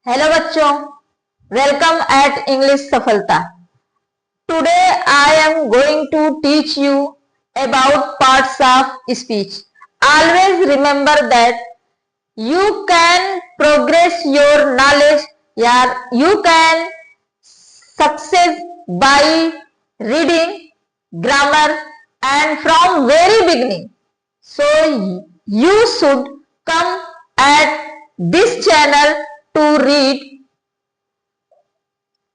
Hello बच्चों, welcome at English Safalta. Today I am going to teach you about parts of speech. Always remember that you can progress your knowledge, you can success by reading grammar and from very beginning. So you should come at this channel to read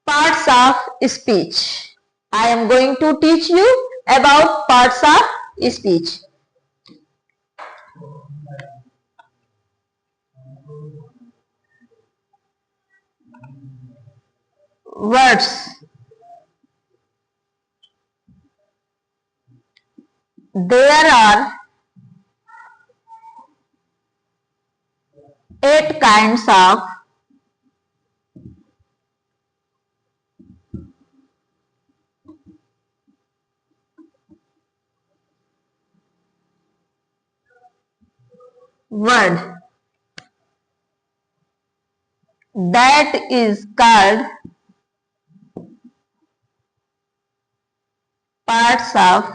parts of speech. I am going to teach you about parts of speech. Words. There are 8 kinds of word. That is called parts of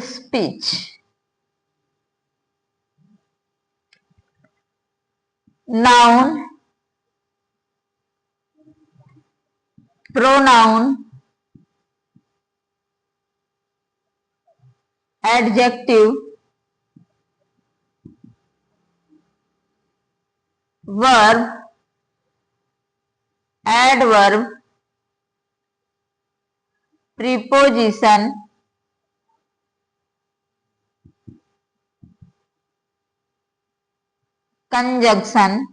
speech. Noun, pronoun, adjective, verb, adverb, preposition, conjunction,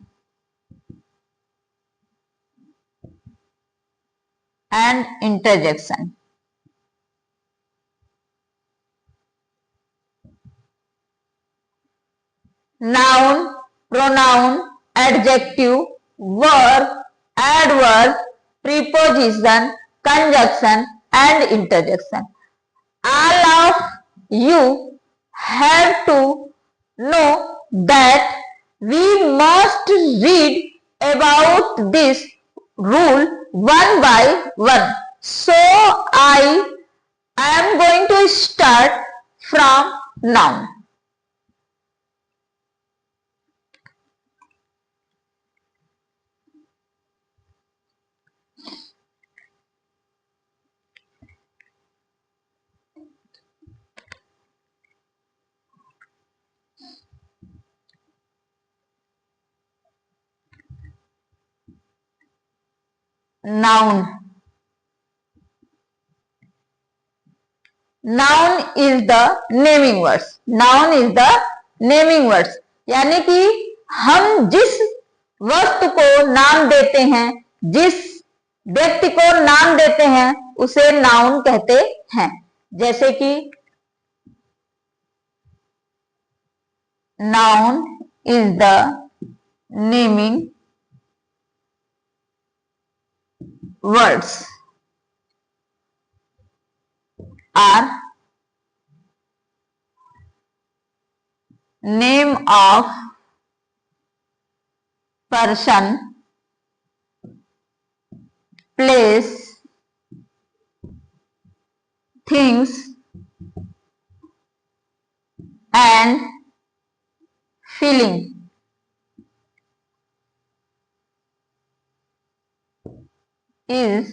and interjection. Noun, pronoun, adjective, verb, adverb, preposition, conjunction, and interjection. All of you have to know that we must read about this rule one by one. So I am going to start from noun. Noun. Noun is the naming words. Noun is the naming words. यानी कि हम जिस वस्तु को नाम देते हैं, जिस व्यक्ति को नाम देते हैं, उसे नाउन कहते हैं। जैसे कि noun is the naming words are name of person, place, things and feeling. Is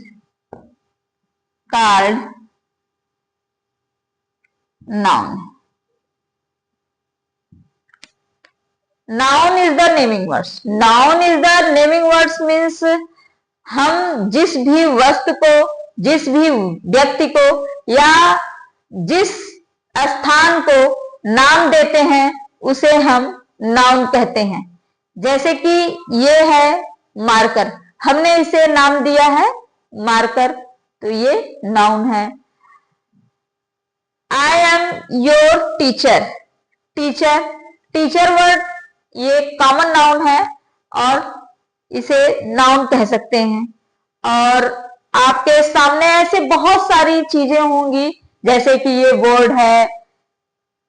called noun. Noun is the naming words. Noun is the naming words means हम जिस भी वस्तु को, जिस भी व्यक्ति को या जिस स्थान को नाम देते हैं उसे हम नाउन कहते हैं। जैसे कि ये है मार्कर, हमने इसे नाम दिया है मार्कर, तो ये नाउन है। I am your teacher. Teacher, teacher word ये कॉमन नाउन है और इसे नाउन कह सकते हैं। और आपके सामने ऐसे बहुत सारी चीजें होंगी, जैसे कि ये बोर्ड है,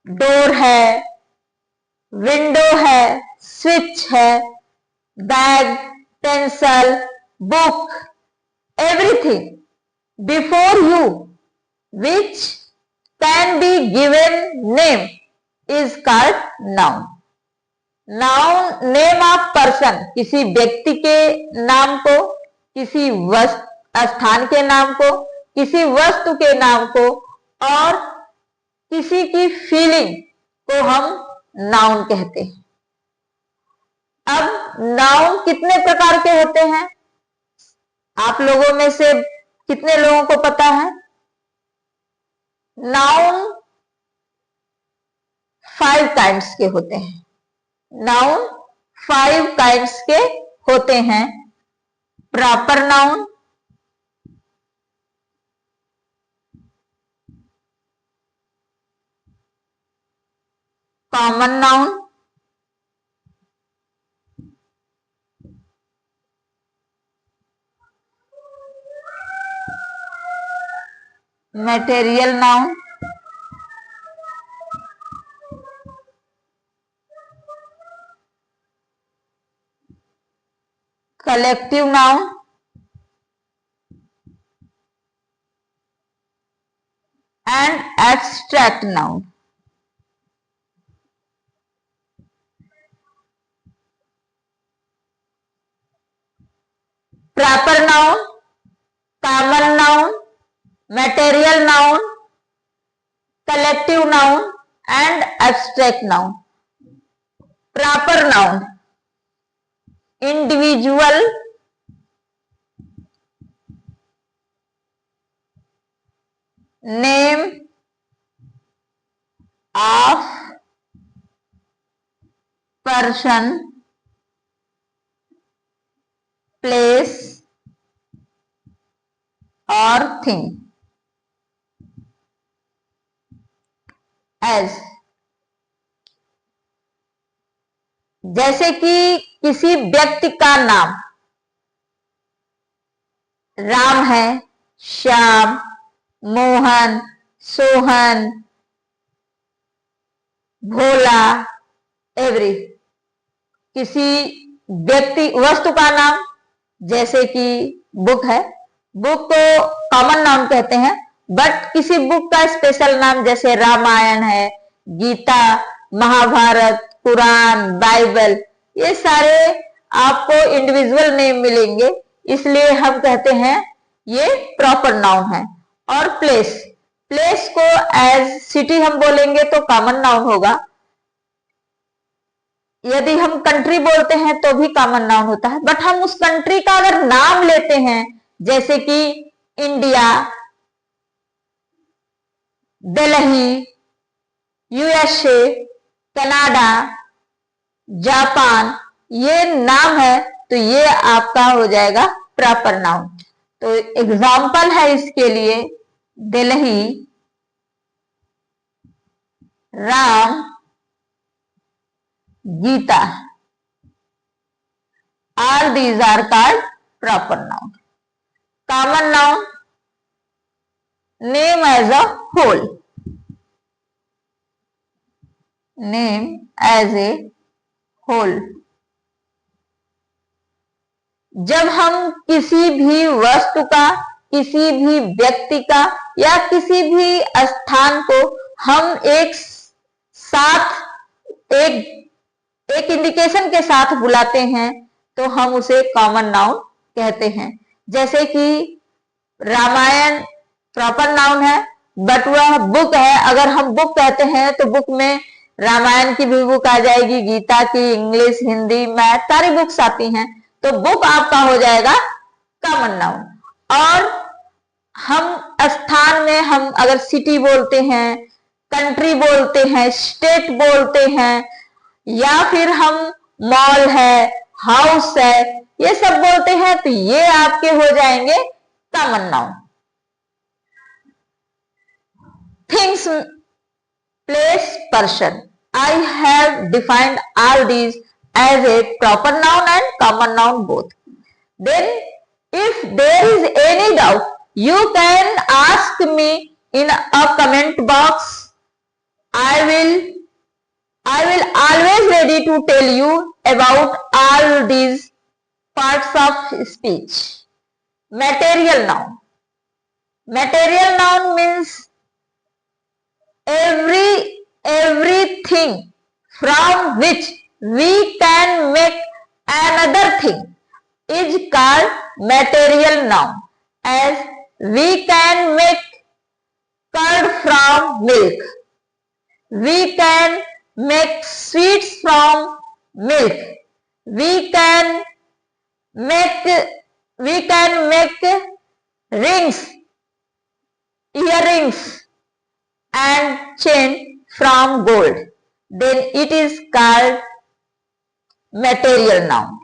डोर है, विंडो है, स्विच है, bag, pencil, book, everything before you which can be given name is called noun. Noun name of person, किसी व्यक्ति के नाम को, किसी स्थान के नाम को, किसी वस्तु के नाम को और किसी की फीलिंग को हम नाउन कहते हैं। अब नाउन कितने प्रकार के होते हैं आप लोगों में से कितने लोगों को पता है? नाउन 5 काइंड्स के होते हैं। नाउन 5 काइंड्स के होते हैं। Proper noun, common noun, material noun, collective noun and abstract noun. Proper noun, common noun, material noun, collective noun and abstract noun. Proper noun individual, name of person, place और thing. As, जैसे कि किसी व्यक्ति का नाम राम है, श्याम, मोहन, सोहन, भोला, every. किसी व्यक्ति वस्तु का नाम जैसे कि बुक है, बुक को कॉमन नाउन कहते हैं, बट किसी बुक का स्पेशल नाम जैसे रामायण है, गीता, महाभारत, कुरान, बाइबल, ये सारे आपको इंडिविजुअल नेम मिलेंगे, इसलिए हम कहते हैं ये प्रॉपर नाउन है। और प्लेस, प्लेस को एज सिटी हम बोलेंगे तो कॉमन नाउन होगा। यदि हम कंट्री बोलते हैं तो भी कॉमन नाउन होता है, बट हम उस कंट्री का अगर नाम लेते हैं जैसे कि India, Delhi, USA, Canada, Japan, ये नाम है तो ये आपका हो जाएगा प्रॉपर नाउन। तो एग्जाम्पल है इसके लिए Delhi, Ram, Gita, all these are called proper noun. Common noun, name as a whole, name as a whole। जब हम किसी भी वस्तु का, किसी भी व्यक्ति का या किसी भी स्थान को हम एक साथ एक इंडिकेशन के साथ बुलाते हैं तो हम उसे कॉमन नाउन कहते हैं। जैसे कि रामायण प्रॉपर नाउन है, बट वह बुक है, अगर हम बुक कहते हैं तो बुक में रामायण की भी बुक आ जाएगी, गीता की, इंग्लिश, हिंदी, मैथ, सारी बुक्स आती हैं, तो बुक आपका हो जाएगा कॉमन नाउन। और हम स्थान में हम अगर सिटी बोलते हैं, कंट्री बोलते हैं, स्टेट बोलते हैं, या फिर हम मॉल है, हाउस है, ये सब बोलते हैं तो ये आपके हो जाएंगे common noun. Things, place, person, I have defined all these as a proper noun and common noun both. Then if there is any doubt, you can ask me in a comment box. I will I will always ready to tell you about all these parts of speech. Material noun. Material noun means everything from which we can make another thing is called material noun. As we can make curd from milk, we can make sweets from milk, we can make rings, earrings and chain from gold. Then it is called material noun.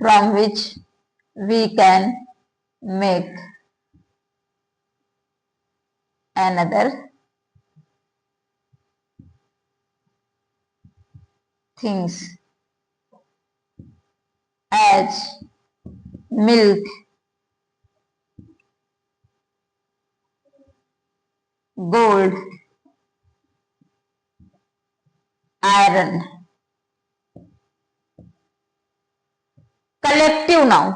From which we can make another things as milk, gold, iron. Collective noun.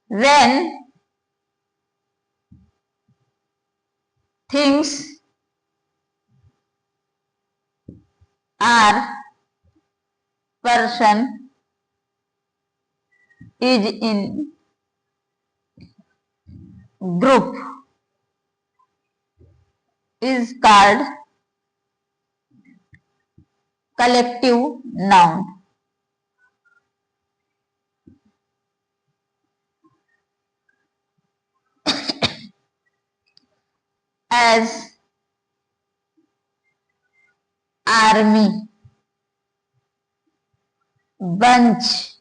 When things are person is in group is called collective noun. As army, bunch,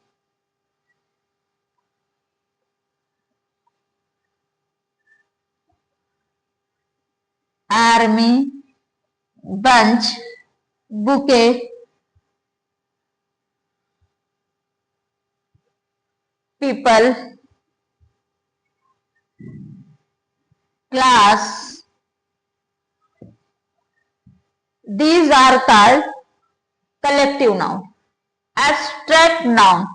army, bunch, bouquet, people, class. These are called collective noun. Abstract noun.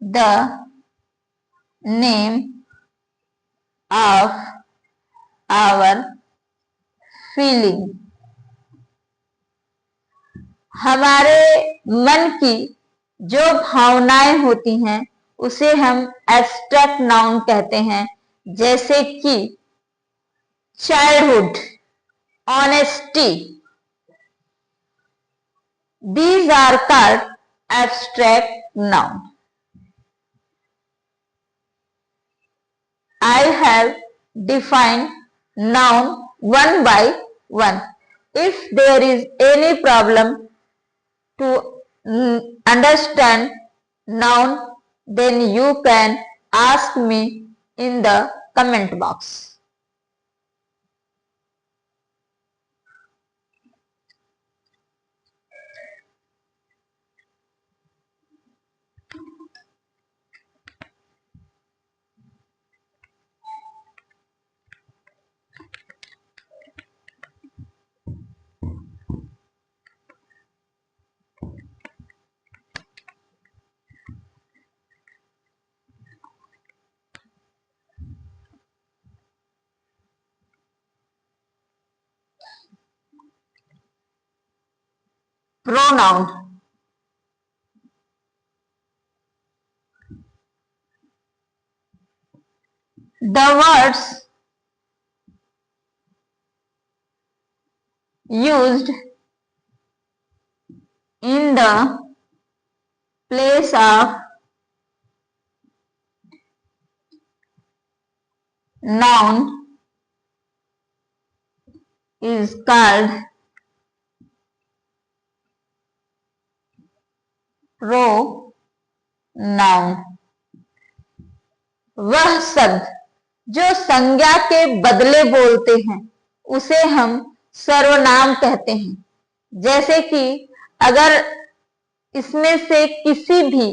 The name of our feeling. हमारे मन की जो भावनाएं होती हैं उसे हम abstract noun कहते हैं, जैसे कि childhood, honesty. These are called abstract noun. I have defined noun one by one. If there is any problem to understand noun, then you can ask me in the comment box. Pronoun. The words used in the place of noun is called pronoun. वह शब्द जो संज्ञा के बदले बोलते हैं उसे हम सर्वनाम कहते हैं। जैसे कि अगर इसमें से किसी भी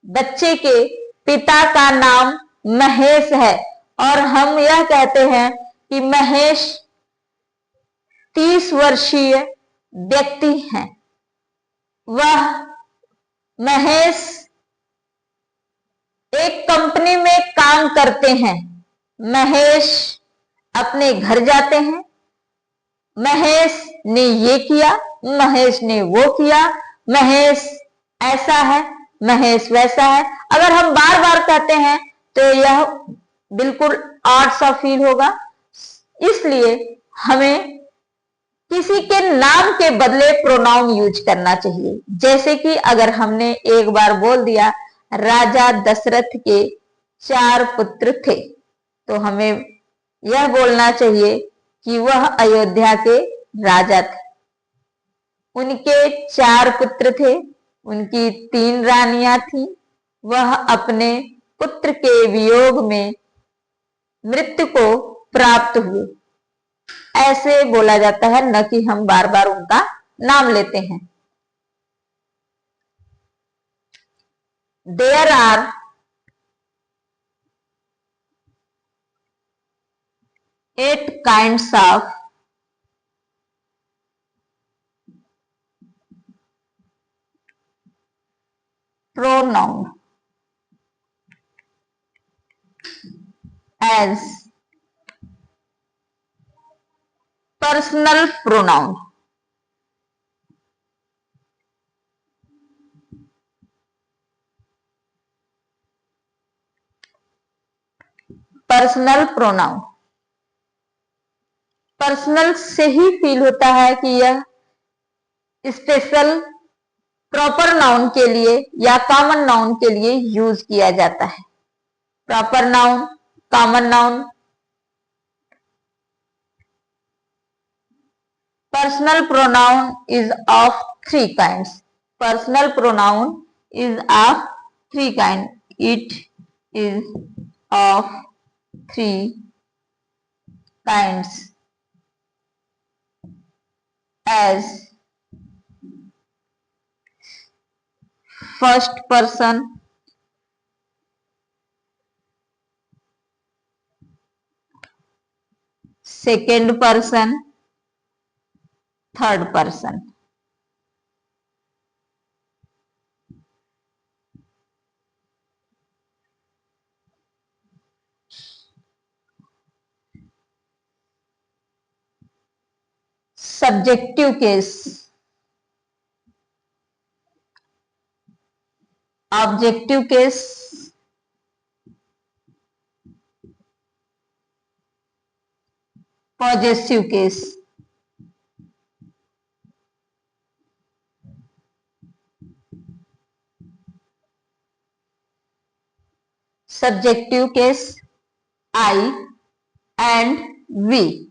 बच्चे के पिता का नाम महेश है और हम यह कहते हैं कि महेश 30 वर्षीय व्यक्ति हैं, वह महेश एक कंपनी में काम करते हैं, महेश अपने घर जाते हैं, महेश ने ये किया, महेश ने वो किया, महेश ऐसा है, महेश वैसा है। अगर हम बार बार कहते हैं तो यह बिल्कुल ऑड सा फील होगा। इसलिए हमें किसी के नाम के बदले प्रोनाउन यूज करना चाहिए। जैसे कि अगर हमने एक बार बोल दिया राजा दशरथ के 4 पुत्र थे, तो हमें यह बोलना चाहिए कि वह अयोध्या के राजा थे। उनके 4 पुत्र थे, उनकी 3 रानियां थीं। वह अपने पुत्र के वियोग में मृत्यु को प्राप्त हुए। ऐसे बोला जाता है, न कि हम बार बार उनका नाम लेते हैं। There are 8 kinds of pronoun as personal pronoun. Personal pronoun, personal से ही फील होता है कि यह स्पेशल प्रॉपर नाउन के लिए या कॉमन नाउन के लिए यूज किया जाता है। Proper noun, common noun. Personal pronoun is of 3 kinds. Personal pronoun is of 3 kinds. It is of 3 kinds as first person, second person, third person. Subjective case, objective case, possessive case. Subjective case I and we.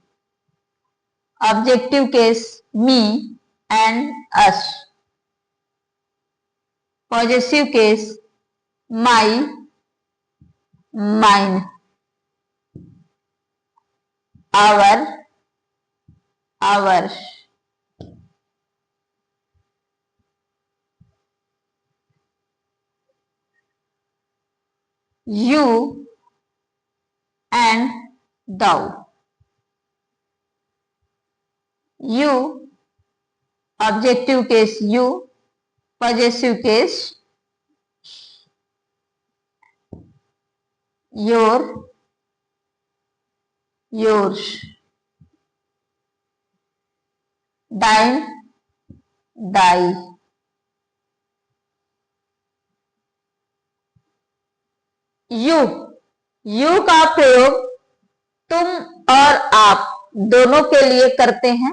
Objective case me and us. Possessive case my, mine, our, ours. You and thou. You, objective case you, possessive case your, yours. Thine, thy. You का प्रयोग तुम और आप दोनों के लिए करते हैं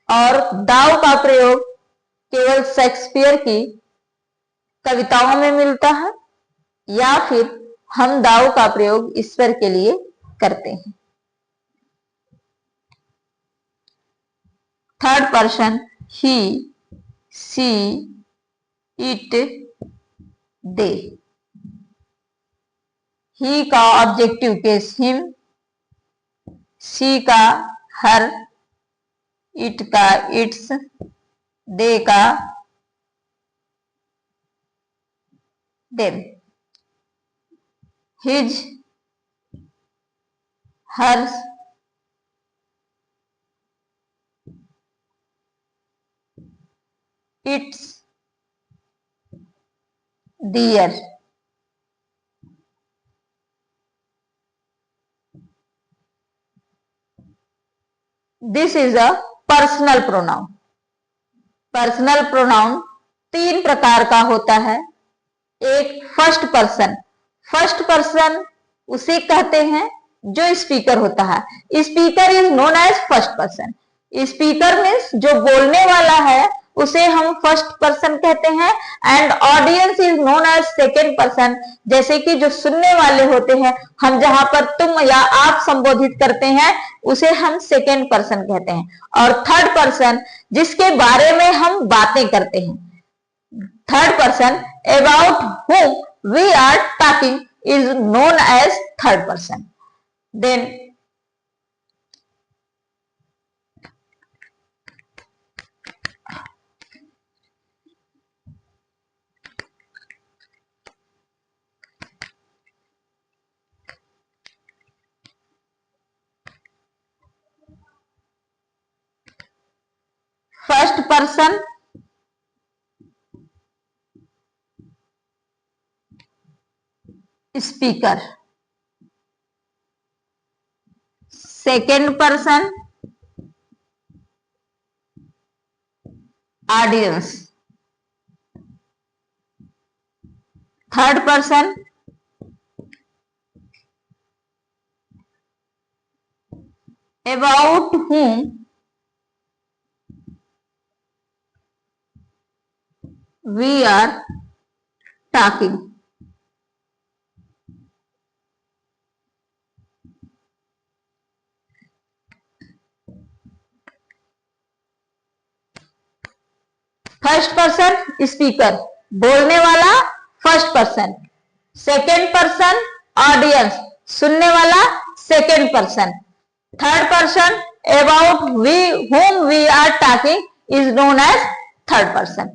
और दाव का प्रयोग केवल शेक्सपियर की कविताओं में मिलता है, या फिर हम दाव का प्रयोग ईश्वर के लिए करते हैं। Third person he, she, it, they. He का ऑब्जेक्टिव केस हिम, सी का हर, इट का इट्स, दे का them, his hers, its their. This is a personal pronoun. Personal pronoun तीन प्रकार का होता है। एक फर्स्ट पर्सन, फर्स्ट पर्सन उसे कहते हैं जो स्पीकर होता है। Speaker is known as first person. Speaker means जो बोलने वाला है उसे हम फर्स्ट पर्सन कहते हैं। And audience is known as second person, जैसे कि जो सुनने वाले होते हैं, हम जहां पर तुम या आप संबोधित करते हैं उसे हम सेकेंड पर्सन कहते हैं। और थर्ड पर्सन जिसके बारे में हम बातें करते हैं, third person about whom we are talking is known as third person. Then first person speaker, second person audience, third person about whom we are talking. First person speaker, बोलने वाला first person. Second person audience, सुनने वाला second person. Third person about whom we are talking is known as third person.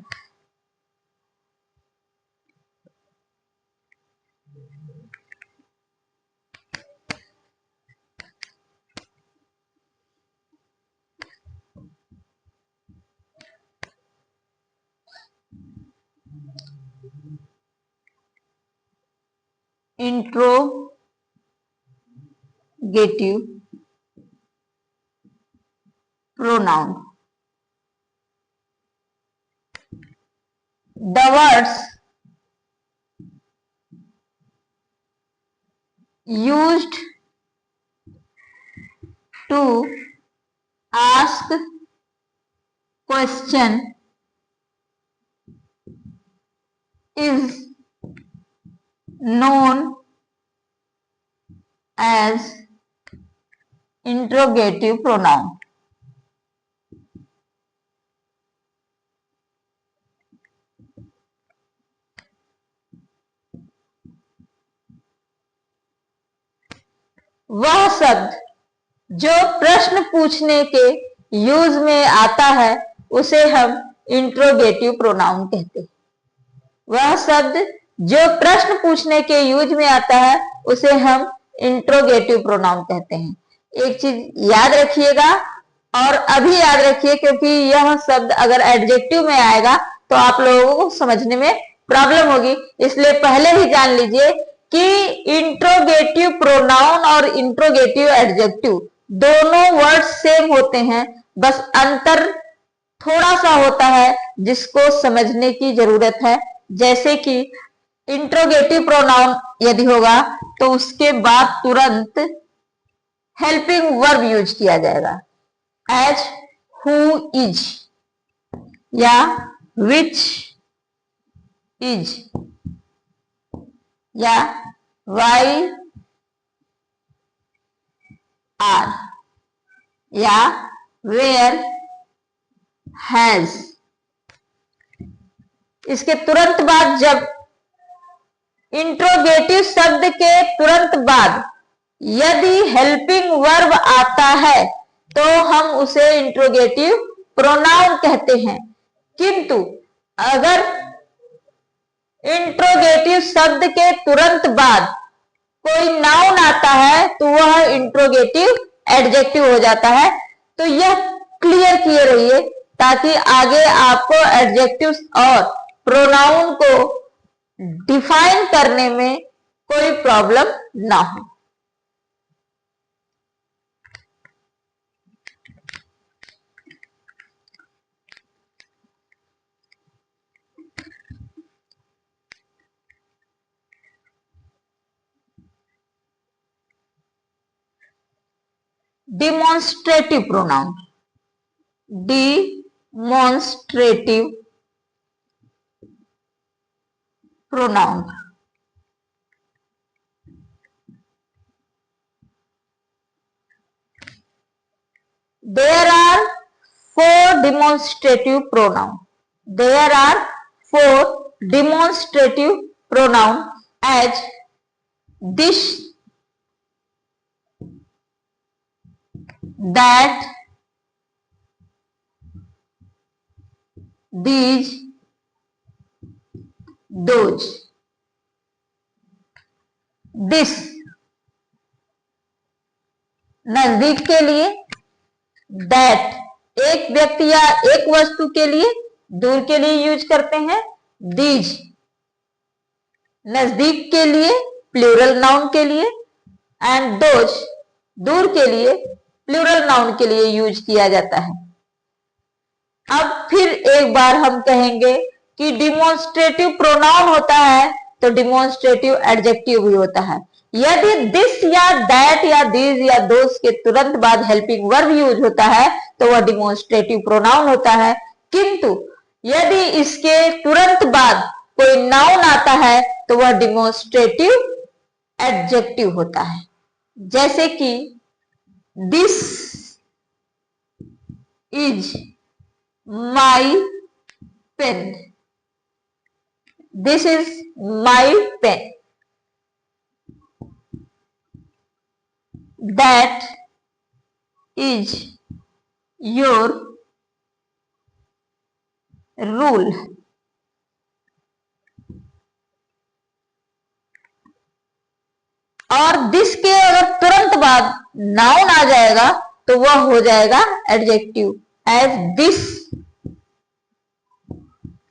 Interrogative pronoun. The words used to ask question is known as interrogative pronoun. वह शब्द जो प्रश्न पूछने के use में आता है उसे हम इंट्रोगेटिव प्रोनाउन कहते हैं। वह शब्द जो प्रश्न पूछने के यूज में आता है उसे हम इंट्रोगेटिव प्रोनाउन कहते हैं। एक चीज याद रखिएगा और अभी याद रखिए, क्योंकि यह शब्द अगर एडजेक्टिव में आएगा तो आप लोगों को समझने में प्रॉब्लम होगी, इसलिए पहले ही जान लीजिए कि इंट्रोगेटिव प्रोनाउन और इंट्रोगेटिव एडजेक्टिव दोनों वर्ड सेम होते हैं, बस अंतर थोड़ा सा होता है जिसको समझने की जरूरत है। जैसे कि इंट्रोगेटिव प्रोनाउन यदि होगा तो उसके बाद तुरंत हेल्पिंग वर्ब यूज किया जाएगा, एज, हु इज या विच इज या वाई आर या वेयर हैज। इसके तुरंत बाद, जब इंट्रोगेटिव शब्द के तुरंत बाद यदि हेल्पिंग वर्ब आता है तो हम उसे इंट्रोगेटिव प्रोनाउन कहते हैं। किंतु अगर इंट्रोगेटिव शब्द के तुरंत बाद कोई नाउन आता है तो वह इंट्रोगेटिव एडजेक्टिव हो जाता है। तो यह क्लियर किए रहिए ताकि आगे आपको एडजेक्टिव्स और प्रोनाउन को डिफाइन करने में कोई प्रॉब्लम ना हो। Demonstrative pronoun, demonstrative pronoun. There are four demonstrative pronoun. There are four demonstrative pronoun as this, that, these, those. This नजदीक के लिए, that एक व्यक्ति या एक वस्तु के लिए, दूर के लिए यूज करते हैं। these नजदीक के लिए, प्लूरल नाउन के लिए। एंड those दूर के लिए, प्लूरल नाउन के लिए यूज किया जाता है। अब फिर एक बार हम कहेंगे कि डिमॉन्स्ट्रेटिव प्रोनाउन होता है तो डिमॉन्स्ट्रेटिव एडजेक्टिव भी होता है। यदि दिस या दैट या दिस या दोस के तुरंत बाद हेल्पिंग वर्ब यूज होता है तो वह डिमॉन्स्ट्रेटिव प्रोनाउन होता है। किंतु यदि इसके तुरंत बाद कोई नाउन आता है तो वह डिमॉन्स्ट्रेटिव एडजेक्टिव होता है। जैसे कि this is my pen, this is my pen. That is your rule. और दिस के अगर तुरंत बाद नाउन आ जाएगा तो वह हो जाएगा adjective. As this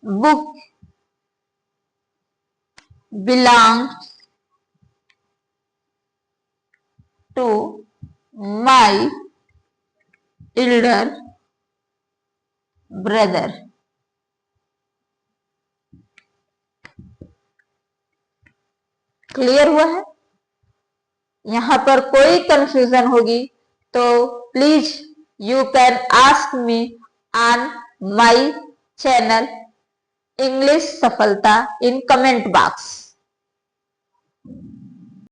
book belongs to my elder brother. Clear हुआ है? यहां पर कोई कंफ्यूजन होगी तो please you can ask me on my channel English Safalta in comment box.